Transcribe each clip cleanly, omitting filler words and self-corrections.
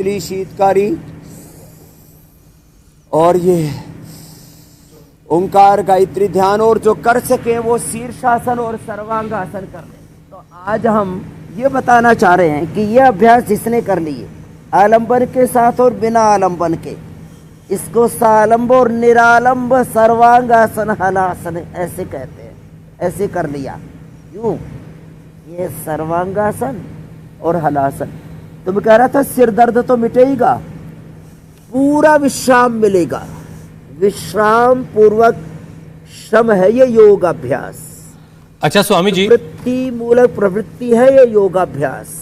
तितली, शीतकारी और ये ओंकार, गायत्री, ध्यान, और जो कर सके वो शीर्षासन और सर्वांगासन कर ले। तो आज हम ये बताना चाह रहे हैं कि ये अभ्यास जिसने कर लिए आलंबन के साथ और बिना आलंबन के, इसको सालंब और निरालंब सर्वांगासन हलासन ऐसे कहते हैं। ऐसे कर लिया, यूं ये सर्वांगासन और हलासन। तो मैं कह रहा था सिर दर्द तो मिटेगा, पूरा विश्राम मिलेगा। विश्राम पूर्वक श्रम है ये योगाभ्यास। अच्छा स्वामी जी, प्रवृत्ति मूलक प्रवृत्ति है ये योगाभ्यास।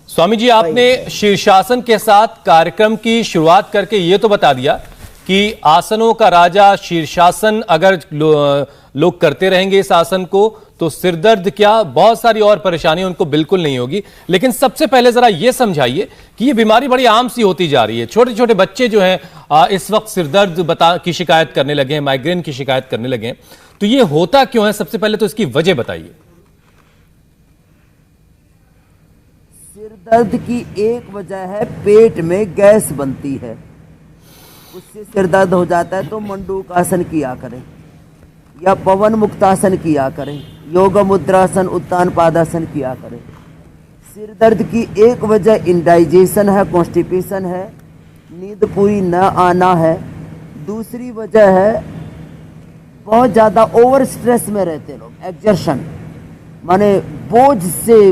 स्वामी जी, आपने शीर्षासन के साथ कार्यक्रम की शुरुआत करके ये तो बता दिया कि आसनों का राजा शीर्षासन, अगर लोग करते रहेंगे इस आसन को तो सिर दर्द क्या बहुत सारी और परेशानी उनको बिल्कुल नहीं होगी। लेकिन सबसे पहले जरा ये समझाइए कि ये बीमारी बड़ी आम सी होती जा रही है। छोटे छोटे बच्चे जो हैं इस वक्त सिर दर्द की शिकायत करने लगे हैं, माइग्रेन की शिकायत करने लगे हैं। तो ये होता क्यों है? सबसे पहले तो इसकी वजह बताइए। सिर दर्द की एक वजह है पेट में गैस बनती है, उससे सिर दर्द हो जाता है। तो मंडूक आसन किया करें या पवन मुक्तासन किया करें, योग मुद्रासन, उत्तान पादासन किया करें। सिर दर्द की एक वजह इंडाइजेशन है, कॉन्स्टिपेशन है, नींद पूरी न आना है। दूसरी वजह है बहुत ज़्यादा ओवर स्ट्रेस में रहते लोग, एक्सर्शन माने बोझ से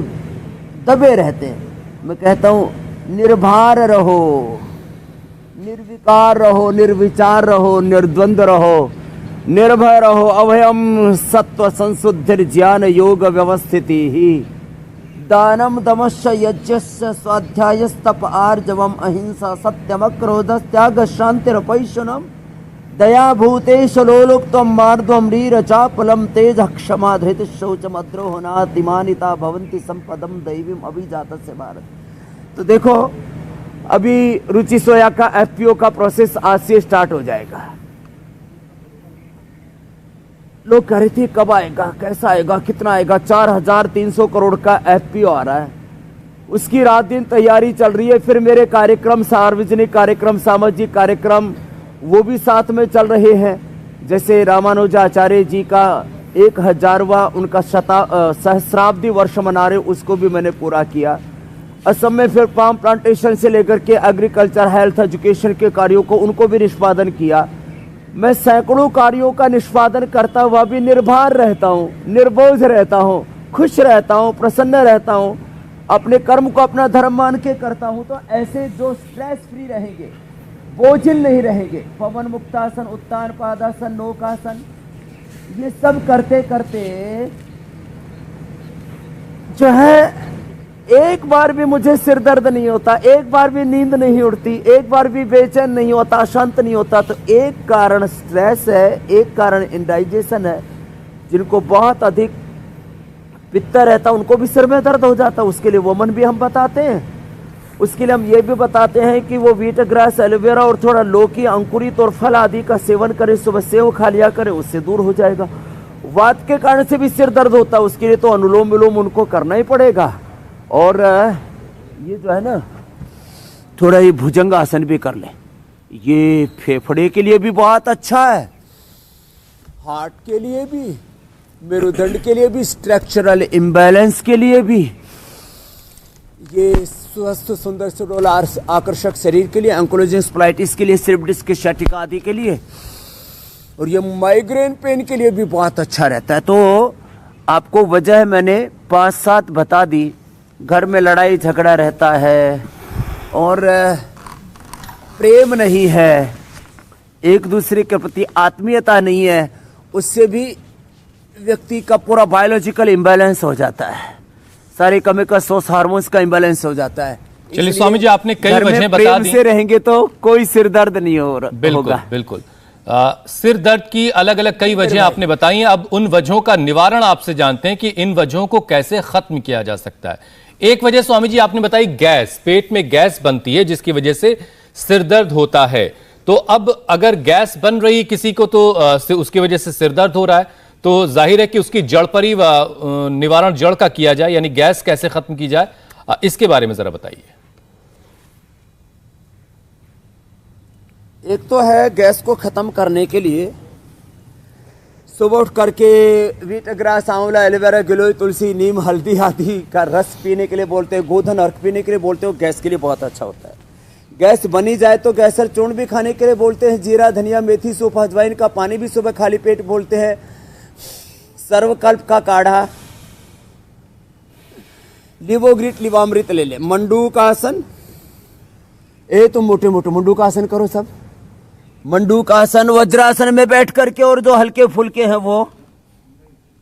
दबे रहते हैं। मैं कहता हूँ निर्भर रहो, निर्विकार रहो, निर्विचार रहो, निर्द्वंद रहो, निर्भय रहो। अभयम सत्व संशुद्धिर ज्ञान योग व्यवस्थिति ही दानम दमश्च यज्ञस्य स्वाध्यायस्तप आर्जवम अहिंसा सत्यम क्रोध त्याग शांतिरपैशुनम दया भूतेश लोलुक्तम मार्द्वम रीर चापलम तेज क्षमा धृत शौचम अद्रोहनातिमानिता भवंती संपदम दैवीम अभिजातस्य भारत। तो देखो अभी रुचि सोया का एफपीओ का प्रोसेस आज से स्टार्ट हो जाएगा। लोग कह रहे थे कब आएगा, कैसा आएगा, कितना आएगा। 4300 करोड़ का एफपीओ आ रहा है, उसकी रात दिन तैयारी चल रही है। फिर मेरे कार्यक्रम, सार्वजनिक कार्यक्रम, सामाजिक कार्यक्रम वो भी साथ में चल रहे हैं। जैसे रामानुजाचार्य जी का 1000वां उनका सहस्राब्दी वर्ष मना रहे, उसको भी मैंने पूरा किया। असम में फिर पाम प्लांटेशन से लेकर के एग्रीकल्चर, हेल्थ, एजुकेशन के कार्यों को उनको भी निष्पादन किया। मैं सैकड़ों कार्यों का निष्पादन करता हुआ भी निर्भर रहता हूँ, निर्बोझ रहता हूँ, खुश रहता हूँ, प्रसन्न रहता हूँ, अपने कर्म को अपना धर्म मान के करता हूँ। तो ऐसे जो स्ट्रेस फ्री रहेंगे, बोझिल नहीं रहेंगे, पवन मुक्तासन, उत्तान पादासन, नौकासन, ये सब करते करते जो है एक बार भी मुझे सिर दर्द नहीं होता, एक बार भी नींद नहीं उड़ती, एक बार भी बेचैन नहीं होता, शांत नहीं होता। तो एक कारण स्ट्रेस है, एक कारण इंडाइजेशन है। जिनको बहुत अधिक पित्त रहता उनको भी सिर में दर्द हो जाता, उसके लिए वमन भी हम बताते हैं। उसके लिए हम ये भी बताते हैं कि वो व्हीट ग्रास, एलोवेरा और थोड़ा लौकी, अंकुरित और फल आदि का सेवन करें, सुबह सेव खा लिया करें, उससे दूर हो जाएगा। वात के कारण से भी सिर दर्द होता है, उसके लिए तो अनुलोम विलोम उनको करना ही पड़ेगा। और ये जो है ना थोड़ा ये भुजंग आसन भी कर ले, ये फेफड़े के लिए भी बहुत अच्छा है, हार्ट के लिए भी, मेरुदंड के लिए भी, स्ट्रक्चरल इम्बैलेंस के लिए भी, ये स्वस्थ सुंदर सुडौल आकर्षक शरीर के लिए, एंकोलोजिंग स्प्लाइटिस के लिए, स्लिप डिस्क शटिका आदि के लिए, और ये माइग्रेन पेन के लिए भी बहुत अच्छा रहता है। तो आपको वजह मैंने 5-7 बता दी। घर में लड़ाई झगड़ा रहता है और प्रेम नहीं है, एक दूसरे के प्रति आत्मीयता नहीं है, उससे भी व्यक्ति का पूरा बायोलॉजिकल इम्बैलेंस हो जाता है, सारे केमिकल्स, हार्मोन्स का इम्बैलेंस हो जाता है। चलिए स्वामी जी, आपने कई वजह बता दी। से रहेंगे तो कोई सिर दर्द नहीं होगा। बिल्कुल सिर दर्द की अलग अलग कई वजह आपने बताई हैं। अब उन वजहों का निवारण आपसे जानते हैं कि इन वजहों को कैसे खत्म किया जा सकता है। एक वजह स्वामी जी आपने बताई गैस, पेट में गैस बनती है जिसकी वजह से सिर दर्द होता है। तो अब अगर गैस बन रही किसी को तो उसकी वजह से सिर दर्द हो रहा है, तो जाहिर है कि उसकी जड़ पर ही निवारण जड़ का किया जाए, यानी गैस कैसे खत्म की जाए, इसके बारे में जरा बताइए। एक तो है गैस को खत्म करने के लिए सुबह उठ करके वीट ग्रास, आंवला, एलोवेरा, गिलोय, तुलसी, नीम, हल्दी आदि का रस पीने के लिए बोलते हैं, गोधन अर्क पीने के लिए बोलते हो, गैस के लिए बहुत अच्छा होता है। गैस बनी जाए तो गैसर चूर्ण भी खाने के लिए बोलते हैं, जीरा, धनिया, मेथी, सूप, अजवाइन का पानी भी सुबह खाली पेट बोलते हैं, सर्वकल्प का काढ़ा, लिवोग्रिट, लिवामृत ले ले, मंडूक आसन। तुम मोटे मोटे मंडूक आसन करो सब। मंडूक आसन, वज्रासन में बैठ करके, और जो हल्के फुल्के हैं वो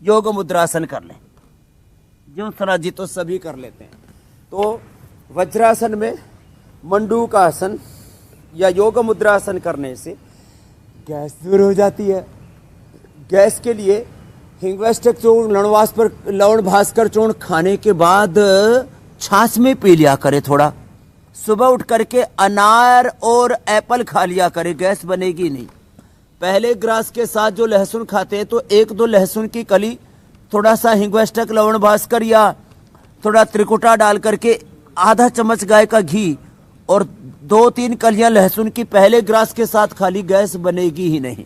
योग मुद्रासन कर लें। जो सना जी तो सभी कर लेते हैं। तो वज्रासन में मंडूक आसन या योग मुद्रासन करने से गैस दूर हो जाती है। गैस के लिए हिंगवेस्टक चूर्ण, लवण भास्कर चूर्ण खाने के बाद छाछ में पी लिया करे थोड़ा। सुबह उठ करके अनार और एप्पल खा लिया करे, गैस बनेगी नहीं। पहले ग्रास के साथ जो लहसुन खाते हैं तो 1-2 लहसुन की कली, थोड़ा सा हिंगवेस्टक, लवण भास्कर या थोड़ा त्रिकुटा डाल करके आधा चम्मच गाय का घी और 2-3 कलियां लहसुन की पहले ग्रास के साथ खा ली, गैस बनेगी ही नहीं।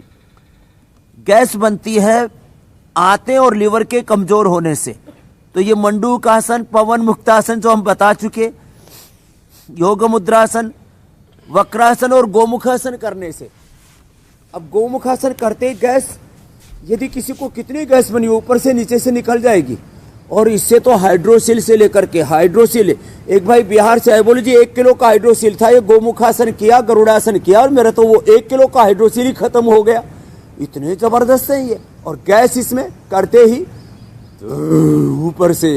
गैस बनती है आंतें और लीवर के कमजोर होने से। तो ये मंडूक आसन, पवन मुक्तासन जो हम बता चुके, योग मुद्रासन, वक्रासन और गोमुखासन करने से। अब गोमुखासन करते गैस, यदि किसी को कितनी गैस बनी ऊपर से नीचे से निकल जाएगी। और इससे तो हाइड्रोसिल से लेकर के हाइड्रोसिल, एक भाई बिहार से आए, बोले जी 1 किलो का हाइड्रोसिल था, ये गोमुखासन किया, गरुड़ासन किया और मेरा तो वो 1 किलो का हाइड्रोसिल ही खत्म हो गया। इतने जबरदस्त है ये। और गैस इसमें करते ही ऊपर से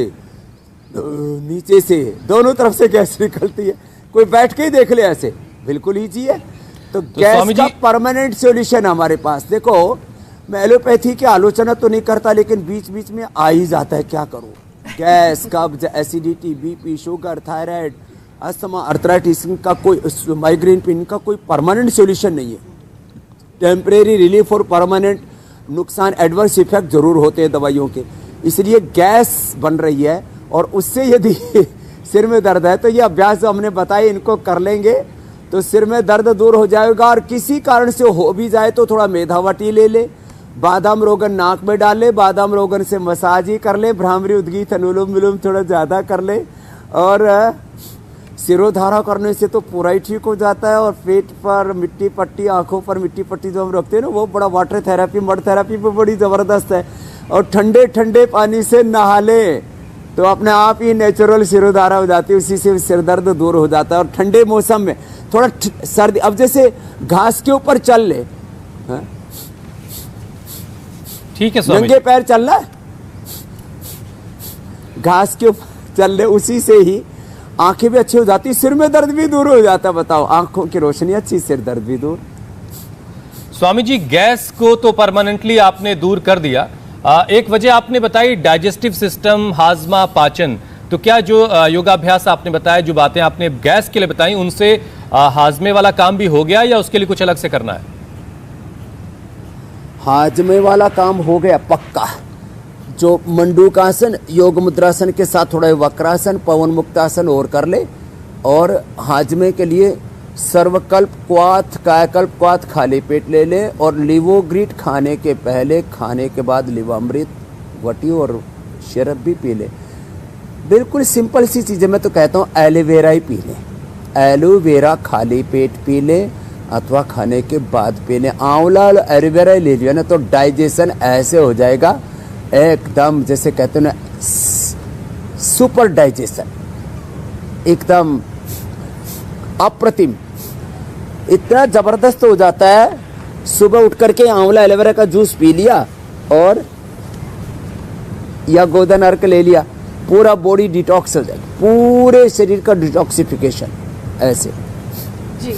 नीचे से दोनों तरफ से गैस निकलती है। कोई बैठ के ही देख ले, ऐसे बिल्कुल ईजी है। तो गैस का परमानेंट सॉल्यूशन हमारे पास। देखो, मैं एलोपैथी की आलोचना तो नहीं करता, लेकिन बीच बीच में आ ही जाता है, क्या करूं। गैस, कब्ज, acidity, BP, sugar, thyroid, asthma, arthritis का कोई, माइग्रेन पेन का कोई परमानेंट सॉल्यूशन नहीं है। टेम्परेरी रिलीफ और परमानेंट नुकसान, एडवर्स इफेक्ट जरूर होते हैं दवाइयों के। इसलिए गैस बन रही है। और उससे यदि सिर में दर्द है तो ये अभ्यास जो हमने बताए इनको कर लेंगे तो सिर में दर्द दूर हो जाएगा। और किसी कारण से हो भी जाए तो थोड़ा मेधावटी ले ले, बादाम रोगन नाक में डाल ले, बादाम रोगन से मसाज ही कर ले, भ्रामरी, उद्गीत, अनुलोम विलोम थोड़ा ज़्यादा कर ले। और सिरोधारा करने से तो पूरा ही ठीक हो जाता है। और पेट पर मिट्टी पट्टी, आंखों पर मिट्टी पट्टी जो हम रखते हैं ना, वो बड़ा वाटर थेरेपी, मड थेरेपी पे बड़ी ज़बरदस्त है। और ठंडे ठंडे पानी से नहा ले तो अपने आप ही नेचुरल सिरोधारा हो जाती है, उसी से सिर दर्द दूर हो जाता है। और ठंडे मौसम में थोड़ा सर्दी, अब जैसे घास के ऊपर चल ले, ठीक है, नंगे पैर चलना, घास के ऊपर चल ले, उसी से ही आंखें भी अच्छी हो जाती, सिर में दर्द भी दूर हो जाता। बताओ, आंखों की रोशनी अच्छी, सिर दर्द भी दूर। स्वामी जी, गैस को तो परमानेंटली आपने दूर कर दिया। एक वजह आपने बताई डाइजेस्टिव सिस्टम, हाजमा, पाचन। तो क्या जो योगाभ्यास आपने बताया, जो बातें आपने गैस के लिए बताई, उनसे हाजमे वाला काम भी हो गया या उसके लिए कुछ अलग से करना है? हाजमे वाला काम हो गया पक्का। जो मंडूकासन, योग मुद्रासन के साथ थोड़ा वक्रासन, पवन मुक्तासन और कर ले। और हाजमे के लिए सर्वकल्प क्वाथ, कायाकल्प क्वाथ खाली पेट ले ले। और लिवोग्रिट खाने के पहले, खाने के बाद लिवामृत, वटी और शरब भी पी ले। बिल्कुल सिंपल सी चीज़ें, मैं तो कहता हूँ एलोवेरा ही पी ले। एलोवेरा खाली पेट पी ले अथवा खाने के बाद पी ले। आंवला और एलोवेरा ले लिया ना तो डाइजेशन ऐसे हो जाएगा एकदम, जैसे कहते हैं ना, सुपर डाइजेशन, एकदम अप्रतिम, इतना जबरदस्त हो जाता है। सुबह उठ करके आंवला एलोवेरा का जूस पी लिया और या गोधन अर्क ले लिया, पूरा बॉडी डिटॉक्स हो जाएगा, पूरे शरीर का डिटॉक्सिफिकेशन ऐसे जी।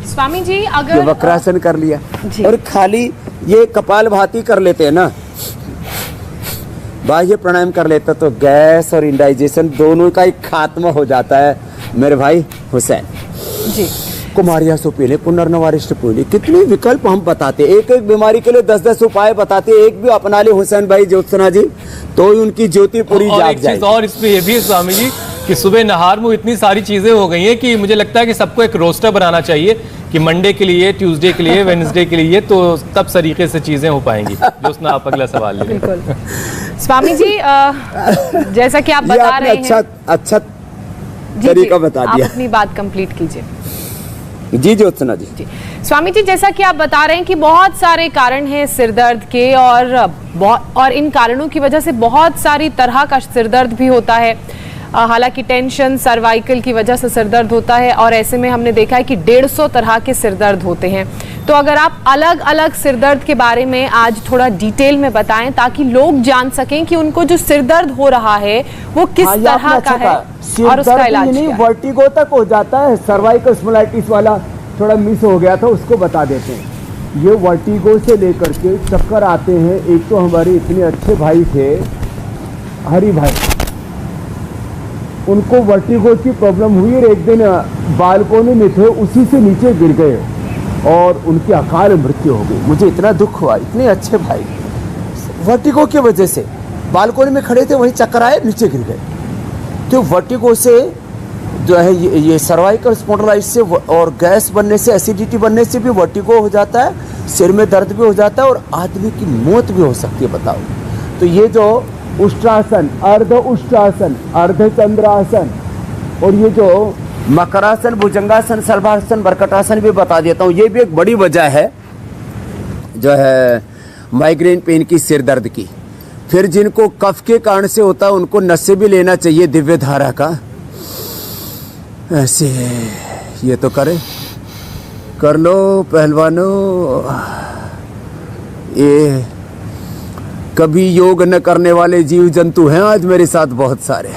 स्वामी जी, अगर वक्रासन कर लिया और खाली ये कपालभाति कर लेते हैं ना, बाह्य प्राणायाम कर लेते तो गैस और इंडाइजेशन दोनों का एक खात्मा हो जाता है। मेरे भाई हुसैन जी, कुमारिया सो पीले, पुनर्नवारिष्ट पीले, कितने विकल्प हम बताते, एक एक बीमारी के लिए 10-10 उपाय बताते, एक भी अपना ले हुसैन भाई, ज्योत्सना जी, तो उनकी ज्योति पूरी जाग जाएगी। और इसमें ये भी स्वामी जी कि सुबह नहार मुंह इतनी सारी चीजें हो गई हैं कि मुझे लगता है कि सबको एक रोस्टर बनाना चाहिए कि मंडे के लिए, ट्यूसडे के लिए, वेडनेसडे के लिए, तो तब तरीके से चीजें हो पाएंगी। जोत्स्ना, आप अगला सवाल लीजिए। बिल्कुल स्वामी जी, जैसा कि आप बता रहे हैं, अच्छा जी, तरीका बता दिया। आप अपनी बात कंप्लीट कीजिए। जी ज्योत्सना जी। स्वामी जी, जैसा कि आप बता रहे हैं कि बहुत सारे कारण हैं सिरदर्द के, और इन कारणों की वजह से बहुत सारी तरह का सिरदर्द भी होता है। हालांकि टेंशन, सर्वाइकल की वजह से सिरदर्द होता है, और ऐसे में हमने देखा है कि 150 तरह के सिरदर्द होते हैं। तो अगर आप अलग अलग सिरदर्द के बारे में आज थोड़ा डिटेल में बताएं ताकि लोग जान सकें कि उनको जो सिरदर्द हो रहा है वो किस तरह का है और उसका इलाज क्या है। वर्टिगो तक हो जाता है, सर्वाइकल स्पॉन्डिलाइटिस वाला थोड़ा मिस हो गया था, उसको बता देते हैं। ये वर्टिगो से लेकर के चक्कर आते हैं। एक तो हमारे इतने अच्छे भाई थे, हरि भाई, उनको वर्टिगो की प्रॉब्लम हुई और एक दिन बालकोनी में थे, उसी से नीचे गिर गए और उनकी अकाल मृत्यु हो गई। मुझे इतना दुख हुआ, इतने अच्छे भाई वर्टिगो की वजह से बालकोनी में खड़े थे, वहीं चक्कर आए, नीचे गिर गए। तो वर्टिगो से जो है ये सर्वाइकल स्पॉन्डिलाइटिस से और गैस बनने से, एसिडिटी बनने से भी वर्टिगो हो जाता है, सिर में दर्द भी हो जाता है और आदमी की मौत भी हो सकती है। बताओ, तो ये जो उष्ट्रासन, अर्ध उष्ट्रासन, अर्ध चंद्रासन और ये जो मकरासन, भुजंगासन, शलभासन, बरकटासन भी बता देता हूँ। ये भी एक बड़ी वजह है जो है माइग्रेन पेन की, सिर दर्द की। फिर जिनको कफ के कारण से होता है उनको नशे भी लेना चाहिए दिव्य धारा का। ऐसे ये तो कर लो पहलवानों। ये कभी योग न करने वाले जीव जंतु हैं आज मेरे साथ बहुत सारे,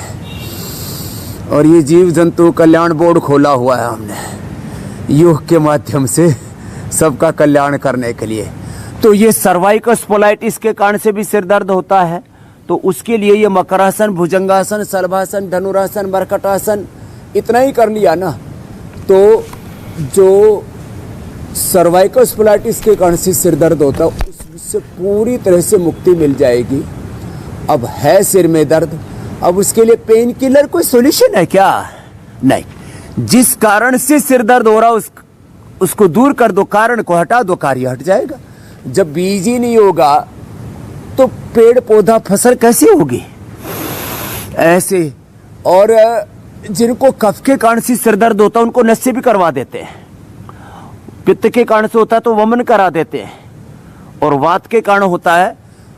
और ये जीव जंतु कल्याण बोर्ड खोला हुआ है हमने योग के माध्यम से सबका कल्याण करने के लिए। तो ये सर्वाइकल स्पॉन्डिलाइटिस के कारण से भी सिर दर्द होता है, तो उसके लिए ये मकरासन, भुजंगासन, शलभासन, धनुरासन, मरकटासन इतना ही कर लिया ना, तो जो सर्वाइकल स्पॉन्डिलाइटिस के कारण से सिर दर्द होता है उससे पूरी तरह से मुक्ति मिल जाएगी। अब है सिर में दर्द, अब उसके लिए पेन किलर कोई सॉल्यूशन है क्या? नहीं। जिस कारण से सिर दर्द हो रहा उसको दूर कर दो, कारण को हटा दो, कार्य हट जाएगा। जब बीज ही नहीं होगा तो पेड़ पौधा फसल कैसे होगी? ऐसे। और जिनको कफ के कारण से सिर दर्द होता है उनको नशे भी करवा देते हैं। पित्त के कारण से होता है तो वमन करा देते हैं, और वात के कारण होता है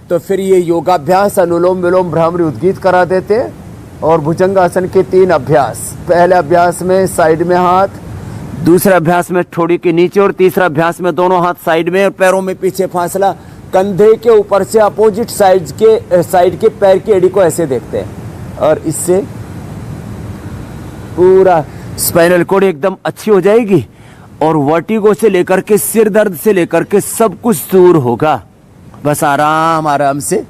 तो फिर ये योगाभ्यास, अनुलोम विलोम, भ्रामरी, उद्गीत करा देते हैं। और भुजंगासन के 3 अभ्यास, पहले अभ्यास में साइड में हाथ, दूसरे अभ्यास में ठोड़ी के नीचे, और तीसरा अभ्यास में दोनों हाथ साइड में और पैरों में पीछे फासला, कंधे के ऊपर से अपोजिट साइड के पैर की एड़ी को ऐसे देखते हैं, और इससे पूरा स्पाइनल कॉर्ड एकदम अच्छी हो जाएगी, और वर्टिगो से लेकर के सिर दर्द से लेकर के सब कुछ दूर होगा। बस आराम आराम से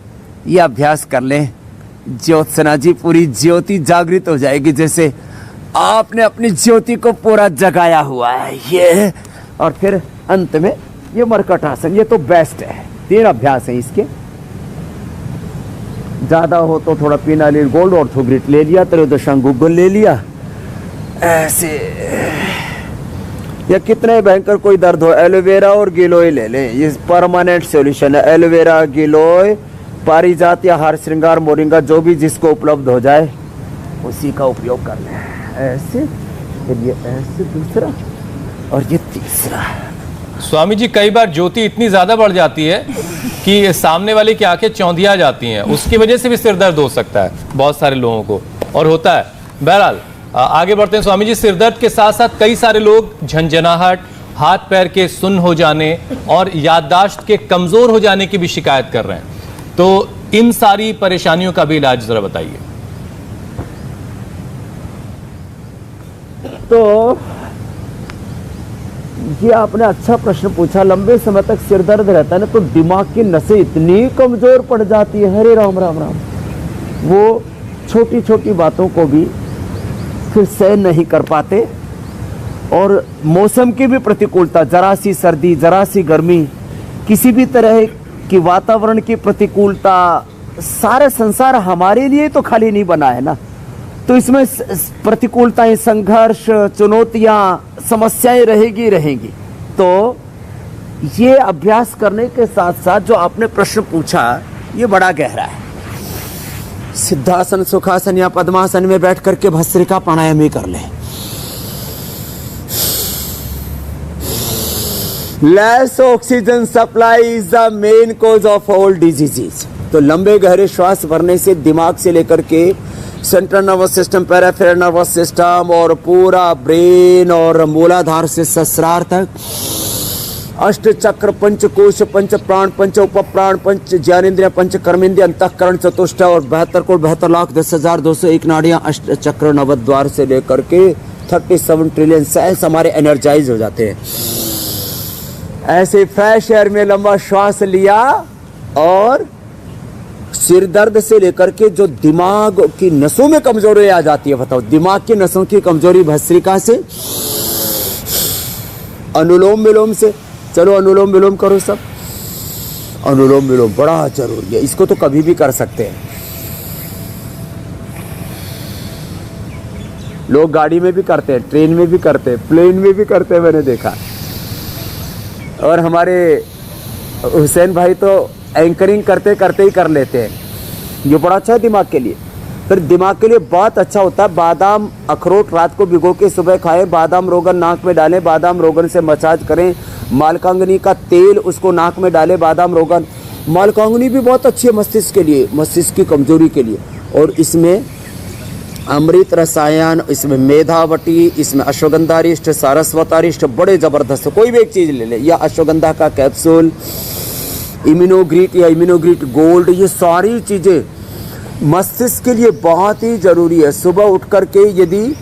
ये अभ्यास कर लें। ज्योत्सना जी, पूरी ज्योति जागृत हो जाएगी, जैसे आपने अपनी ज्योति को पूरा जगाया हुआ है ये। और फिर अंत में ये मरकटासन, ये तो बेस्ट है। 3 अभ्यास हैं इसके। ज्यादा हो तो थोड़ा पिनालिल गोल्ड और थोग्रिट ले लिया, त्रयोदशांग गूगल ले लिया, ऐसे। या कितने भयंकर कोई दर्द हो, एलोवेरा और गिलोय ले लें, ये परमानेंट सॉल्यूशन है। एलोवेरा, गिलोय, पारिजात या हार श्रृंगार, मोरिंगा, जो भी जिसको उपलब्ध हो जाए उसी का उपयोग कर लें। ऐसे, फिर ये ऐसे दूसरा, और ये तीसरा। स्वामी जी, कई बार ज्योति इतनी ज्यादा बढ़ जाती है कि सामने वाले की आंखें चौंधिया जाती हैं, उसकी वजह से भी सिर दर्द हो सकता है बहुत सारे लोगों को, और होता है। बहरहाल आगे बढ़ते हैं स्वामी जी। सिरदर्द के साथ साथ कई सारे लोग झंझनाहट, हाथ पैर के सुन्न हो जाने और याददाश्त के कमजोर हो जाने की भी शिकायत कर रहे हैं, तो इन सारी परेशानियों का भी इलाज जरा बताइए। तो ये आपने अच्छा प्रश्न पूछा। लंबे समय तक सिर दर्द रहता है ना, तो दिमाग की नसें इतनी कमजोर पड़ जाती है, हरे राम राम राम, वो छोटी छोटी बातों को भी फिर सहन नहीं कर पाते। और मौसम की भी प्रतिकूलता, जरा सी सर्दी, जरा सी गर्मी, किसी भी तरह की वातावरण की प्रतिकूलता, सारे संसार हमारे लिए तो खाली नहीं बना है ना। तो इसमें प्रतिकूलताएं, संघर्ष, चुनौतियां, समस्याएं रहेंगी। तो ये अभ्यास करने के साथ साथ जो आपने प्रश्न पूछा ये बड़ा गहरा है। सिद्धासन, सुखासन या पद्मासन में बैठ करके भस्त्रिका प्राणायाम ही कर लें। Less oxygen supply is the main cause of all diseases. तो लंबे गहरे श्वास भरने से दिमाग से लेकर के central nervous system, peripheral nervous system और पूरा ब्रेन और मूलाधार से सहस्रार तक अष्ट चक्र, पंच कोश, पंच प्राण, पंच उपप्राण, पंच ज्ञानेन्द्रिय, पंच कर्मेंद्रिय, अंतःकरण, चतुष्टय और 72 करोड़ 72,10,201 नाड़ियां अष्ट चक्र नवद्वार से लेकर के 37 ट्रिलियन सेल्स हमारे एनर्जाइज हो जाते हैं। ऐसे फ्रेश एयर में लंबा श्वास लिया और सिर दर्द से लेकर के जो दिमाग की नसों में कमजोरी आ जाती है, बताओ दिमाग की नसों की कमजोरी भस्त्रिका से, अनुलोम विलोम से। चलो अनुलोम विलोम करो सब। अनुलोम विलोम बड़ा जरूरी है, इसको तो कभी भी कर सकते हैं। लोग गाड़ी में भी करते हैं, ट्रेन में भी करते हैं, प्लेन में भी करते हैं, मैंने देखा। और हमारे हुसैन भाई तो एंकरिंग करते करते ही कर लेते हैं। ये बड़ा अच्छा है दिमाग के लिए। फिर दिमाग के लिए बहुत अच्छा होता है बादाम अखरोट रात को भिगो के सुबह खाएं, बादाम रोगन नाक में डालें, बादाम रोगन से मसाज करें, मालकांगनी का तेल उसको नाक में डालें, बादाम रोगन। मालकांगनी भी बहुत अच्छी है मस्तिष्क के लिए, मस्तिष्क की कमजोरी के लिए। और इसमें अमृत रसायन, इसमें मेधावटी, इसमें अश्वगंधारिष्ट, सारस्वतारिष्ट, बड़े जबरदस्त। कोई भी एक चीज ले ले, या अश्वगंधा का कैप्सूल, इम्यूनोग्रीट या इम्यूनोग्रीट गोल्ड, ये सारी चीजें मस्तिष्क के लिए बहुत ही जरूरी है। सुबह उठ करके यदि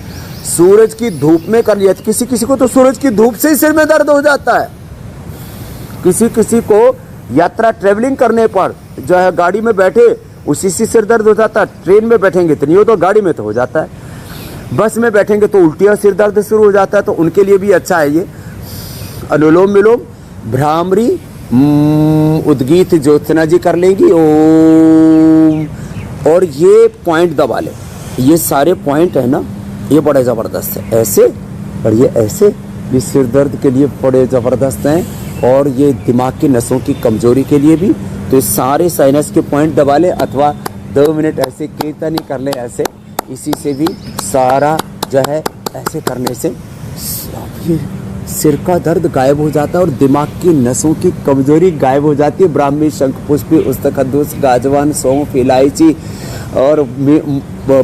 सूरज की धूप में कर लिया, तो किसी किसी को तो सूरज की धूप से ही सिर में दर्द हो जाता है। किसी किसी को यात्रा ट्रेवलिंग करने पर जो है गाड़ी में बैठे उसी से सिर दर्द हो जाता है। ट्रेन में बैठेंगे तो नहीं हो, तो गाड़ी में तो हो जाता है। बस में बैठेंगे तो उल्टियां, सिर दर्द शुरू हो जाता है। तो उनके लिए भी अच्छा है ये अनुलोम विलोम। भ्रामरी, उद्गीत ज्योत्सना जी कर लेंगी ओम, और ये पॉइंट दबा ले। ये सारे पॉइंट है ना, ये बड़े जबरदस्त है। ऐसे और ये ऐसे भी सिर दर्द के लिए बड़े जबरदस्त हैं, और ये दिमाग की नसों की कमजोरी के लिए भी। तो सारे साइनस के पॉइंट दबा ले, अथवा 2 मिनट ऐसे कीर्तन कर ले ऐसे। इसी से भी सारा जो है ऐसे करने से ये सिर का दर्द गायब हो जाता है और दिमाग की नसों की कमजोरी गायब हो जाती है। ब्राह्मी, शंखपुष्पी, उस्तखद्दूस, गाजवान, सौंफ, इलायची और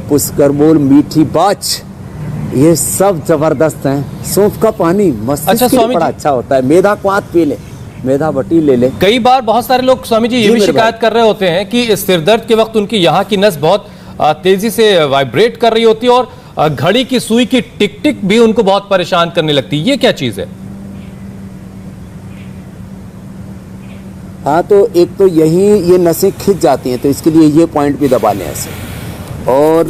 पुष्करमूल, मीठी बाच, ये सब जबरदस्त हैं। सौंफ का पानी मस्तिष्क के लिए बड़ा अच्छा होता है। मेधा क्वाथ पी ले, मेधा बटी ले ले। कई बार बहुत सारे लोग स्वामी जी ये भी शिकायत कर रहे होते हैं कि सिर दर्द के वक्त उनकी यहाँ की नस बहुत तेजी से वाइब्रेट कर रही होती है और घड़ी की सुई की टिक टिक भी उनको बहुत परेशान करने लगती है। ये क्या चीज है? हाँ, तो एक तो यही ये नसें खिंच जाती हैं, तो इसके लिए ये पॉइंट भी दबा लें ऐसे। और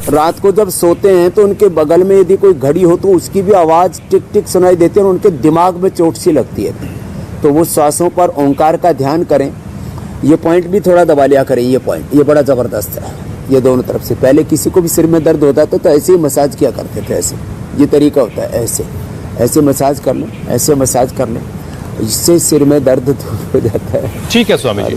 रात को जब सोते हैं तो उनके बगल में यदि कोई घड़ी हो तो उसकी भी आवाज़ टिक टिक सुनाई देती है और उनके दिमाग में चोट सी लगती है। तो वो श्वासों पर ओंकार का ध्यान करें। ये पॉइंट भी थोड़ा दबा लिया करें। ये पॉइंट ये बड़ा ज़बरदस्त है, ये दोनों तरफ से। पहले किसी को भी सिर में दर्द होता था तो ऐसे ही मसाज किया करते थे। ऐसे ये तरीका होता है, ऐसे ऐसे मसाज कर लें, ऐसे मसाज कर लें, इससे सिर में दर्द दूर हो जाता है। ठीक है स्वामी जी।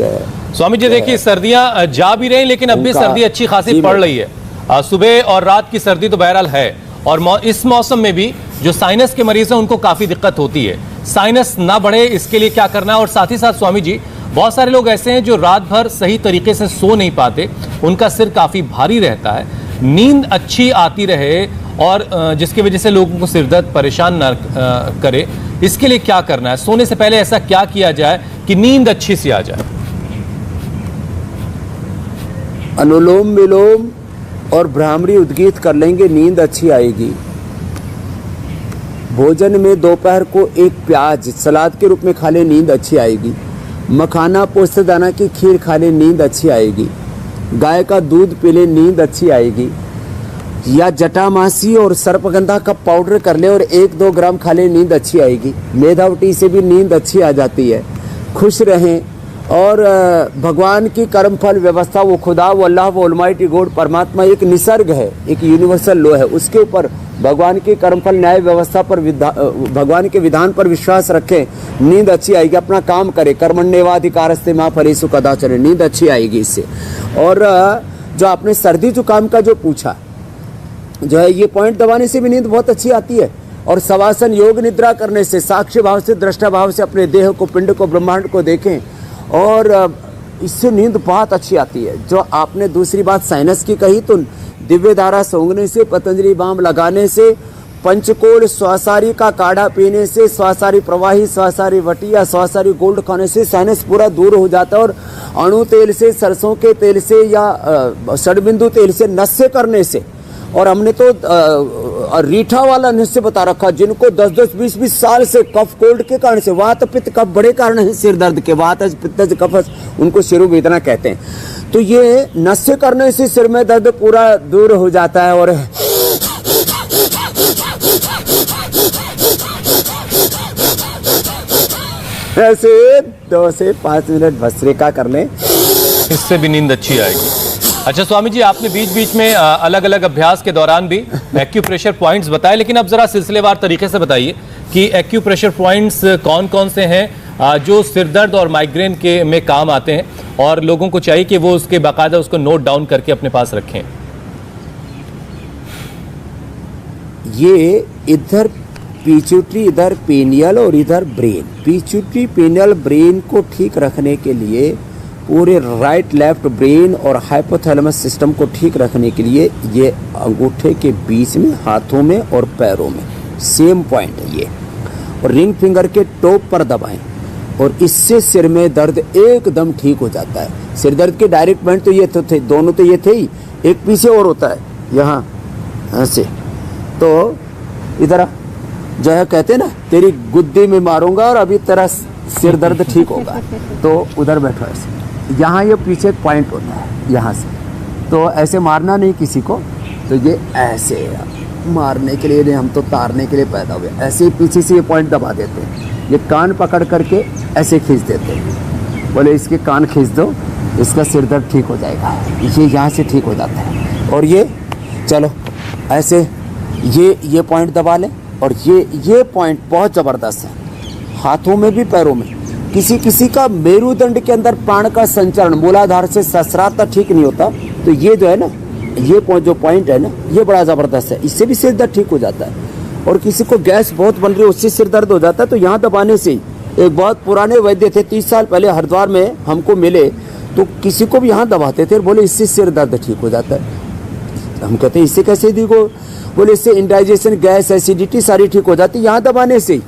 स्वामी जी देखिए, सर्दियां जा भी रही लेकिन अब भी सर्दी अच्छी खासी पड़ रही है। सुबह और रात की सर्दी तो बहरहाल है, और इस मौसम में भी जो साइनस के मरीज हैं उनको काफी दिक्कत होती है। साइनस ना बढ़े इसके लिए क्या करना है? और साथ ही साथ स्वामी जी, बहुत सारे लोग ऐसे हैं जो रात भर सही तरीके से सो नहीं पाते, उनका सिर काफी भारी रहता है, नींद अच्छी आती रहे और जिसकी वजह से लोगों को सिर दर्द परेशान ना करे, इसके लिए क्या करना है? सोने से पहले ऐसा क्या किया जाए कि नींद अच्छी सी आ जाए? अनुलोम विलोम और भ्रामरी उद्गीत कर लेंगे, नींद अच्छी आएगी। भोजन में दोपहर को एक प्याज सलाद के रूप में खा ले, नींद अच्छी आएगी। मखाना, पोस्तदाना की खीर खा ले, नींद अच्छी आएगी। गाय का दूध पी ले, नींद अच्छी आएगी। या जटामासी और सर्पगंधा का पाउडर कर ले और 1-2 ग्राम खा ले, नींद अच्छी आएगी। मेधावटी से भी नींद अच्छी आ जाती है। खुश रहें और भगवान की कर्मफल व्यवस्था, वो खुदा, वो अल्लाह, वो ऑलमाइटी गॉड, परमात्मा एक निसर्ग है, एक यूनिवर्सल लॉ है, उसके ऊपर भगवान की कर्मफल न्याय व्यवस्था पर, भगवान के विधान पर विश्वास रखें, नींद अच्छी आएगी। अपना काम करें, कर्मण्येवाधिकारस्ते मा फलेषु कदाचन, नींद अच्छी आएगी इससे। और जो आपने सर्दी जुकाम का जो पूछा, जो है ये पॉइंट दबाने से भी नींद बहुत अच्छी आती है। और शवासन योग निद्रा करने से, साक्ष्य भाव से, दृष्टा भाव से अपने देह को, पिंड को, ब्रह्मांड को देखें, और इससे नींद बहुत अच्छी आती है। जो आपने दूसरी बात साइनस की कही, तो दिव्य धारा सूंघने से, पतंजलि बाम लगाने से, पंचकोल स्वासारी का काढ़ा पीने से, स्वासारी प्रवाही, स्वासारी वटिया, स्वासारी गोल्ड खाने से साइनस पूरा दूर हो जाता है। और अणु तेल से, सरसों के तेल से या षडबिंदु तेल से नस्य करने से, और हमने तो रीठा वाला नस्य बता रखा, जिनको 10-10, 20-20 साल से कफ कोल्ड के कारण से, वात पित्त कफ बड़े कारण है सिर दर्द के, वात पित्त कफ, उनको शिरोवेदना कहते हैं। तो ये नस्य करने से सिर में दर्द पूरा दूर हो जाता है। और ऐसे 2 से 5 मिनट भस्त्रिका कर लें, इससे भी नींद अच्छी आएगी। अच्छा स्वामी जी, आपने बीच बीच में अलग अलग अभ्यास के दौरान भी एक्यूप्रेशर पॉइंट्स बताए, लेकिन अब जरा सिलसिलेवार तरीके से बताइए कि एक्यूप्रेशर पॉइंट्स कौन कौन से हैं जो सिरदर्द और माइग्रेन के में काम आते हैं, और लोगों को चाहिए कि वो उसके बाकायदा उसको नोट डाउन करके अपने पास रखें। ये इधर पिट्यूटरी, इधर पेनियल और इधर ब्रेन। पिट्यूटरी, पेनियल, ब्रेन को ठीक रखने के लिए, पूरे राइट लेफ्ट ब्रेन और हाइपोथैलेमस सिस्टम को ठीक रखने के लिए ये अंगूठे के बीच में, हाथों में और पैरों में सेम पॉइंट है ये, और रिंग फिंगर के टॉप पर दबाएं, और इससे सिर में दर्द एकदम ठीक हो जाता है। सिर दर्द के डायरेक्ट पॉइंट तो ये तो थे, दोनों तो ये थे ही, एक पीछे और होता है यहाँ ऐसे। तो इधर जो है कहते हैं ना, तेरी गुद्दी में मारूंगा और अभी तेरा सिर दर्द ठीक होगा, तो उधर बैठो ऐसे। यहाँ ये पीछे एक पॉइंट होता है यहाँ से, तो ऐसे मारना नहीं किसी को, तो ये ऐसे मारने के लिए नहीं, हम तो तारने के लिए पैदा हुए। ऐसे ही पीछे से ये पॉइंट दबा देते हैं, ये कान पकड़ करके ऐसे खींच देते हैं, बोले इसके कान खींच दो, इसका सिर दर्द ठीक हो जाएगा। ये यहाँ से ठीक हो जाता है। और ये चलो ऐसे ये पॉइंट दबा लें, और ये पॉइंट बहुत ज़बरदस्त है, हाथों में भी पैरों में। किसी किसी का मेरुदंड के अंदर प्राण का संचरण मूलाधार से सहस्रार तक ठीक नहीं होता, तो ये जो है ना, ये जो पॉइंट है ना, ये बड़ा ज़बरदस्त है, इससे भी सिर दर्द ठीक हो जाता है। और किसी को गैस बहुत बन रही है, उससे सिर दर्द हो जाता है, तो यहाँ दबाने से ही। एक बहुत पुराने वैद्य थे, 30 साल पहले हरिद्वार में हमको मिले, तो किसी को भी यहाँ दबाते थे, बोले इससे सिर दर्द ठीक हो जाता है। हम कहते हैं इससे कैसे ठीक हो, बोले इससे इंडाइजेशन, गैस, एसिडिटी सारी ठीक हो जाती है यहाँ दबाने से ही।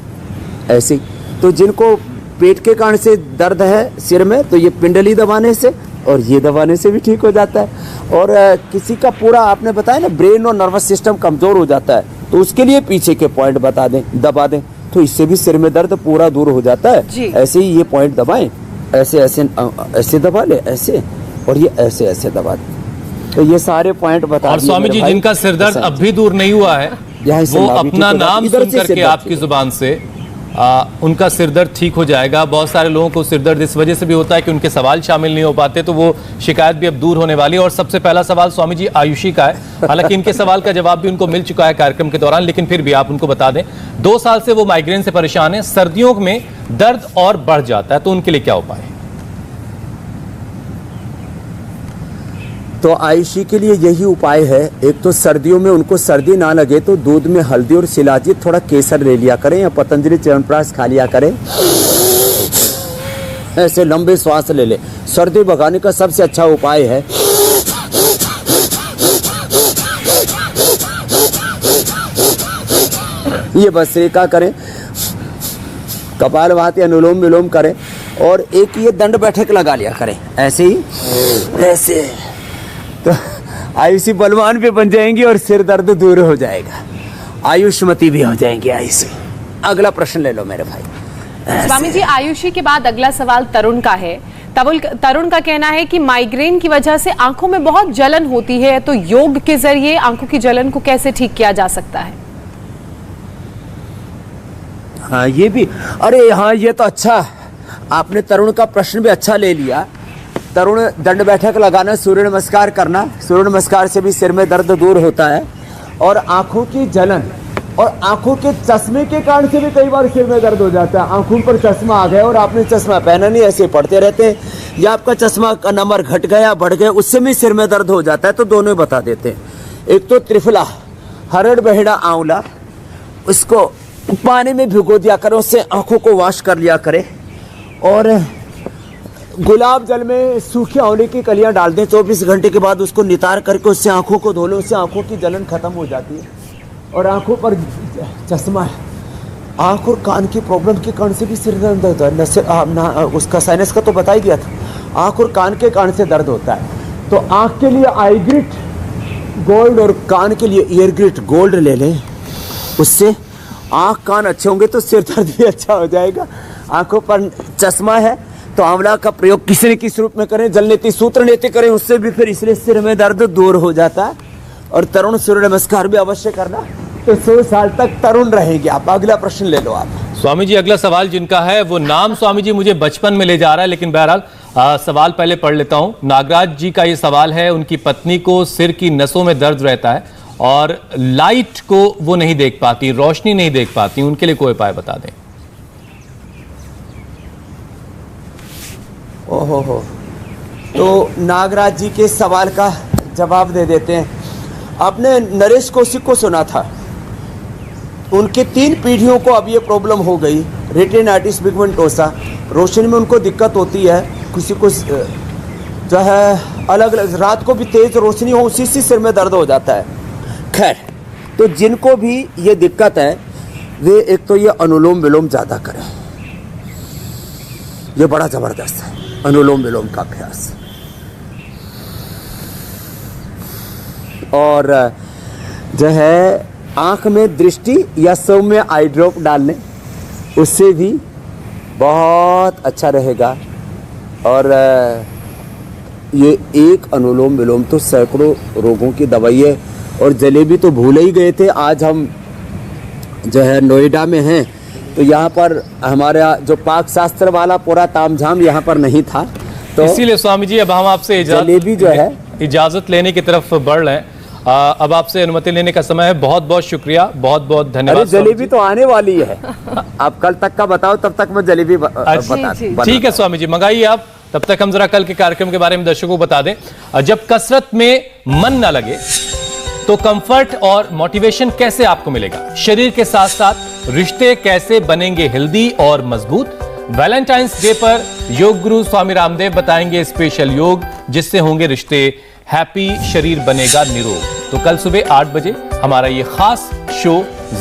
ऐसे तो जिनको पेट के कारण से दर्द है सिर में, तो ये पिंडली दबाने से और ये दबाने से भी ठीक हो जाता है। और किसी का पूरा, आपने बताया ना, ब्रेन और नर्वस सिस्टम कमजोर हो जाता है, तो उसके लिए पीछे के पॉइंट बता दें, दबा दें, तो इससे भी सिर में दर्द पूरा दूर हो जाता है। ऐसे ही ये पॉइंट दबाएं, ऐसे ऐसे ऐसे दबा ले, ऐसे, और ये ऐसे ऐसे दबा दें, तो ये सारे पॉइंट बता। और स्वामी जी, जिनका सिर दर्द अब भी दूर नहीं हुआ है, वो अपना नाम सुन करके आपकी जुबान से उनका सिरदर्द ठीक हो जाएगा। बहुत सारे लोगों को सिरदर्द इस वजह से भी होता है कि उनके सवाल शामिल नहीं हो पाते, तो वो शिकायत भी अब दूर होने वाली है। और सबसे पहला सवाल स्वामी जी आयुषी का है, हालांकि इनके सवाल का जवाब भी उनको मिल चुका है कार्यक्रम के दौरान, लेकिन फिर भी आप उनको बता दें। 2 साल से वो माइग्रेन से परेशान है, सर्दियों में दर्द और बढ़ जाता है, तो उनके लिए क्या उपाय है? तो आयुषी के लिए यही उपाय है। एक तो सर्दियों में उनको सर्दी ना लगे तो दूध में हल्दी और शिलाजीत, थोड़ा केसर ले लिया करें, या पतंजलि च्यवनप्राश खा लिया करें, ऐसे लंबे श्वास ले ले। सर्दी भगाने का सबसे अच्छा उपाय है ये भस्त्रिका करें, कपालभाति, अनुलोम विलोम करें, और एक ये दंड बैठक लगा लिया करें, ऐसे ही, ऐसे, तो आयुषी बलवान भी बन जाएंगी और सिर दर्द दूर हो जाएगा, आयुष्मती भी हो जाएंगी आयुषी। अगला प्रश्न ले लो मेरे भाई। स्वामी जी, आयुषी के बाद अगला सवाल तरुण का है। तरुण का कहना है कि माइग्रेन की वजह से आंखों में बहुत जलन होती है, तो योग के जरिए आंखों की जलन को कैसे ठीक किया जा सकता है? हाँ ये भी, अरे हाँ ये तो अच्छा, आपने तरुण का प्रश्न भी अच्छा ले लिया। तरुण दंड बैठक लगाना, सूर्य नमस्कार करना, सूर्य नमस्कार से भी सिर में दर्द दूर होता है। और आंखों की जलन और आंखों के चश्मे के कारण से भी कई बार सिर में दर्द हो जाता है। आंखों पर चश्मा आ गया और आपने चश्मा पहना नहीं, ऐसे पढ़ते रहते हैं, या आपका चश्मा का नंबर घट गया बढ़ गया, उससे भी सिर में दर्द हो जाता है। तो दोनों बता देते हैं। एक तो त्रिफला, हरड़ बहेड़ा आंवला, उसको पानी में भिगो दिया करो, उससे आंखों को वॉश कर लिया करे। और गुलाब जल में सूखी आंवले की कलियां डाल दें, 24 घंटे के बाद उसको नितार करके उससे आंखों को धो लो, उससे आंखों की जलन खत्म हो जाती है। और आंखों पर चश्मा है, आंख और कान की प्रॉब्लम के कारण से भी सिर दर्द होता है। उसका साइनस का तो बता ही दिया था। आंख और कान के कारण से दर्द होता है। तो आंख के लिए आई ग्रिट गोल्ड और कान के लिए ईयर ग्रिट गोल्ड ले लें, उससे आंख कान अच्छे होंगे तो सिर दर्द भी अच्छा हो जाएगा। आंखों पर चश्मा है तो आंवला का प्रयोग किसी न किसी रूप में करें, जल नीति सूत्र नीति करें, उससे भी फिर इसलिए सिर में दर्द दूर हो जाता है। और तरुण सूर्य नमस्कार भी अवश्य करना, तो 100 साल तक तरुण रहेंगे आप। अगला प्रश्न ले लो आप। स्वामी जी, अगला सवाल जिनका है वो नाम स्वामी जी मुझे बचपन में ले जा रहा है, लेकिन बहरहाल सवाल पहले पढ़ लेता हूं। नागराज जी का ये सवाल है, उनकी पत्नी को सिर की नसों में दर्द रहता है और लाइट को वो नहीं देख पाती, रोशनी नहीं देख पाती, उनके लिए कोई उपाय बता दें। ओहो हो, तो नागराज जी के सवाल का जवाब दे देते हैं। आपने नरेश कौशिक को सुना था, उनके 3 पीढ़ियों को अब ये प्रॉब्लम हो गई, रेटिनाइटिस पिगमेंटोसा। रोशनी में उनको दिक्कत होती है, किसी को जो है अलग अलग, रात को भी तेज रोशनी हो उसी से सिर में दर्द हो जाता है। खैर, तो जिनको भी ये दिक्कत है वे एक तो ये अनुलोम विलोम ज़्यादा करें, ये बड़ा ज़बरदस्त है अनुलोम विलोम का अभ्यास। और जो है आँख में दृष्टि या सौम्य आई ड्रॉप डाल लें, उससे भी बहुत अच्छा रहेगा। और ये एक अनुलोम विलोम तो सैकड़ों रोगों की दवाई है। और जलेबी तो भूल ही गए थे, आज हम जो है नोएडा में हैं, तो यहाँ पर हमारा जो पाक शास्त्र वाला पूरा तामझाम यहाँ पर नहीं था, तो इसीलिए स्वामी जी अब हम आपसे जलेबी जो है इजाजत लेने की तरफ बढ़ रहे हैं। अब आपसे अनुमति लेने का समय है। बहुत बहुत शुक्रिया, बहुत बहुत धन्यवाद। जलेबी तो आने वाली है, आप कल तक का बताओ, तब तक मैं जलेबी बता। ठीक है स्वामी जी, मंगाइए आप, तब तक हम जरा कल के कार्यक्रम के बारे में दर्शकों को बता दें। जब कसरत में मन ना लगे तो कंफर्ट और मोटिवेशन कैसे आपको मिलेगा? शरीर के साथ साथ रिश्ते कैसे बनेंगे हेल्दी और मजबूत? वैलेंटाइंस डे पर योग गुरु स्वामी रामदेव बताएंगे स्पेशल योग जिससे होंगे रिश्ते हैप्पी, शरीर बनेगा निरोग। तो कल सुबह 8 बजे हमारा ये खास शो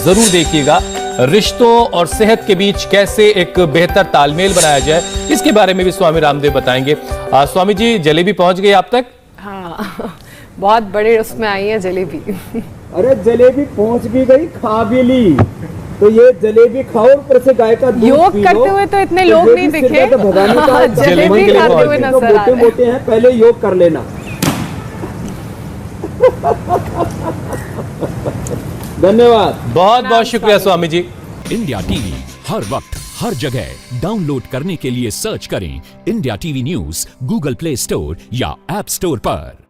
जरूर देखिएगा। रिश्तों और सेहत के बीच कैसे एक बेहतर तालमेल बनाया जाए, इसके बारे में भी स्वामी रामदेव बताएंगे। स्वामी जी, जलेबी पहुंच गई आप तक? हाँ, बहुत बड़े उसमें आई है जलेबी। अरे जलेबी पहुंच भी गई, खा भी ली। तो ये जलेबी खाओ, ऊपर से गाय का दूध योग करते हुए तो इतने लोग नहीं दिखे, जलेबी खाते हुए नजर आ रहे हैं। मोटे हैं, पहले योग कर लेना। धन्यवाद, बहुत बहुत शुक्रिया स्वामी जी। इंडिया टीवी हर वक्त हर जगह डाउनलोड करने के लिए सर्च करें India TV news Google play store या ऐप स्टोर पर।